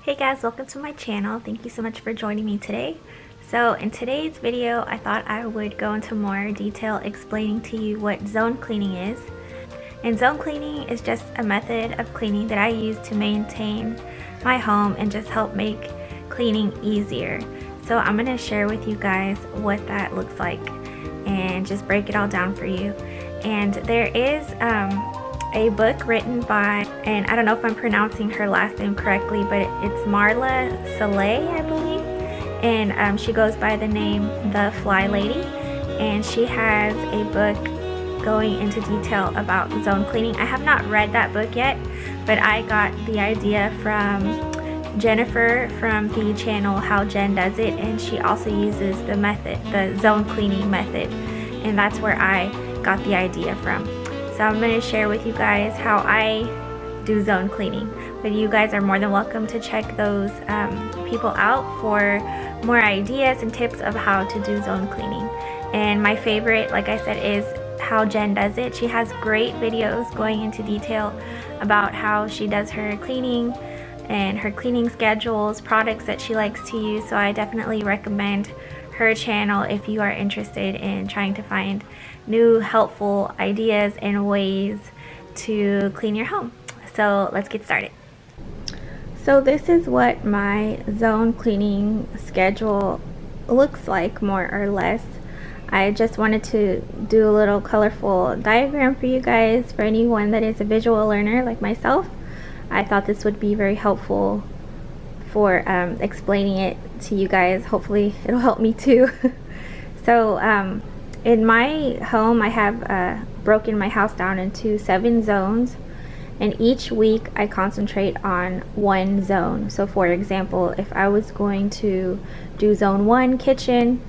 Hey guys, welcome to my channel. Thank you so much for joining me today. So in today's video, I thought I would go into more detail explaining to you what zone cleaning is. And zone cleaning is just a method of cleaning that I use to maintain my home and just help make cleaning easier. So I'm going to share with you guys what that looks like and just break it all down for you. And there is a book written by, and I don't know if I'm pronouncing her last name correctly, but it's Marla Saleh, I believe, and she goes by the name The Fly Lady, and she has a book going into detail about zone cleaning. I have not read that book yet, but I got the idea from Jennifer from the channel Howjendoesit, and she also uses the method, the zone cleaning method, and that's where I got the idea from. So I'm going to share with you guys how I do zone cleaning, but you guys are more than welcome to check those people out for more ideas and tips of how to do zone cleaning. And my favorite, like I said, is Howjendoesit. She has great videos going into detail about how she does her cleaning and her cleaning schedules, products that she likes to use. So I definitely recommend her channel if you are interested in trying to find new helpful ideas and ways to clean your home. So let's get started. So this is what my zone cleaning schedule looks like, more or less. I just wanted to do a little colorful diagram for you guys. For anyone that is a visual learner like myself, I thought this would be very helpful for explaining it to you guys. Hopefully it'll help me too. So in my home, I have broken my house down into 7 zones, and each week I concentrate on one zone. So for example, if I was going to do zone 1 kitchen,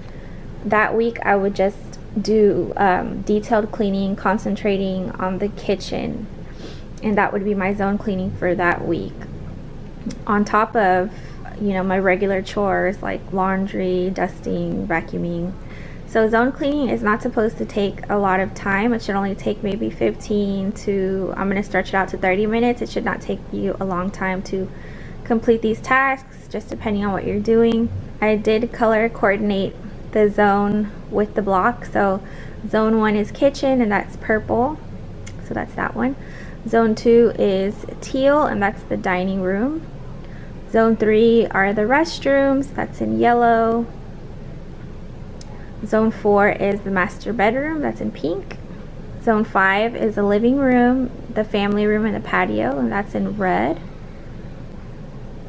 that week I would just do detailed cleaning, concentrating on the kitchen, and that would be my zone cleaning for that week, on top of, you know, my regular chores like laundry, dusting, vacuuming. So zone cleaning is not supposed to take a lot of time. It should only take maybe 15 to, I'm going to stretch it out to 30 minutes. It should not take you a long time to complete these tasks, just depending on what you're doing. I did color coordinate the zone with the block. So zone 1 is kitchen, and that's purple, so that's that one. Zone 2 is teal, and that's the dining room. Zone 3 are the restrooms, that's in yellow. Zone 4 is the master bedroom, that's in pink. Zone 5 is the living room, the family room, and the patio, and that's in red.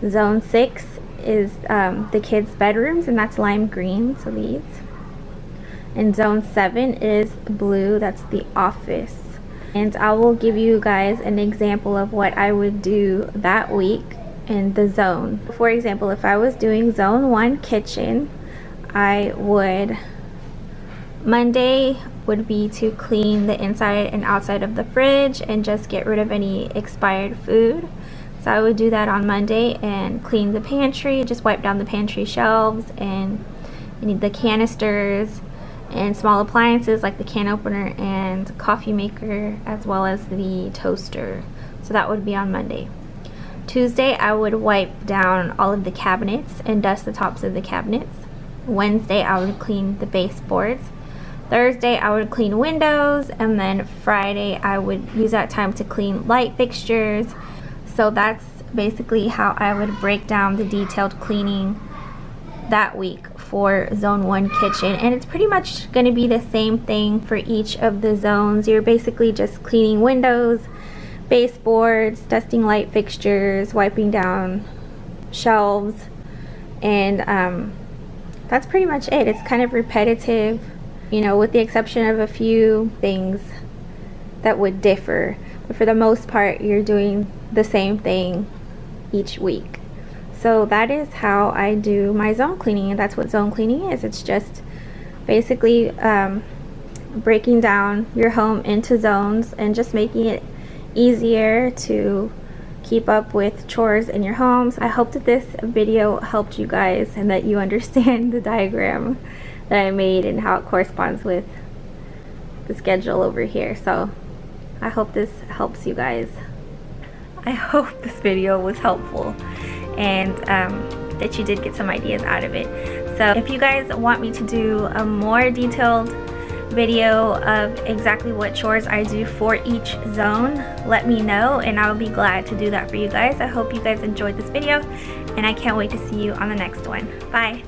Zone 6 is the kids' bedrooms, and that's lime green, so these. And zone 7 is blue, that's the office. And I will give you guys an example of what I would do that week in the zone. For example, if I was doing zone 1 kitchen, I would, Monday would be to clean the inside and outside of the fridge and just get rid of any expired food. So I would do that on Monday and clean the pantry, just wipe down the pantry shelves and the canisters and small appliances like the can opener and coffee maker, as well as the toaster. So that would be on Monday. Tuesday, I would wipe down all of the cabinets and dust the tops of the cabinets. Wednesday, I would clean the baseboards. Thursday, I would clean windows, and then Friday, I would use that time to clean light fixtures. So that's basically how I would break down the detailed cleaning that week for zone 1 kitchen, and it's pretty much going to be the same thing for each of the zones. You're basically just cleaning windows, baseboards, dusting light fixtures, wiping down shelves, and that's pretty much it. It's kind of repetitive, you know, with the exception of a few things that would differ, but for the most part you're doing the same thing each week. So that is how I do my zone cleaning, and that's what zone cleaning is. It's just basically breaking down your home into zones and just making it easier to keep up with chores in your homes. I hope that this video helped you guys and that you understand the diagram that I made and how it corresponds with the schedule over here. So I hope this helps you guys. I hope this video was helpful. and that you did get some ideas out of it. So if you guys want me to do a more detailed video of exactly what chores I do for each zone, let me know and I will be glad to do that for you guys. I hope you guys enjoyed this video and I can't wait to see you on the next one. Bye.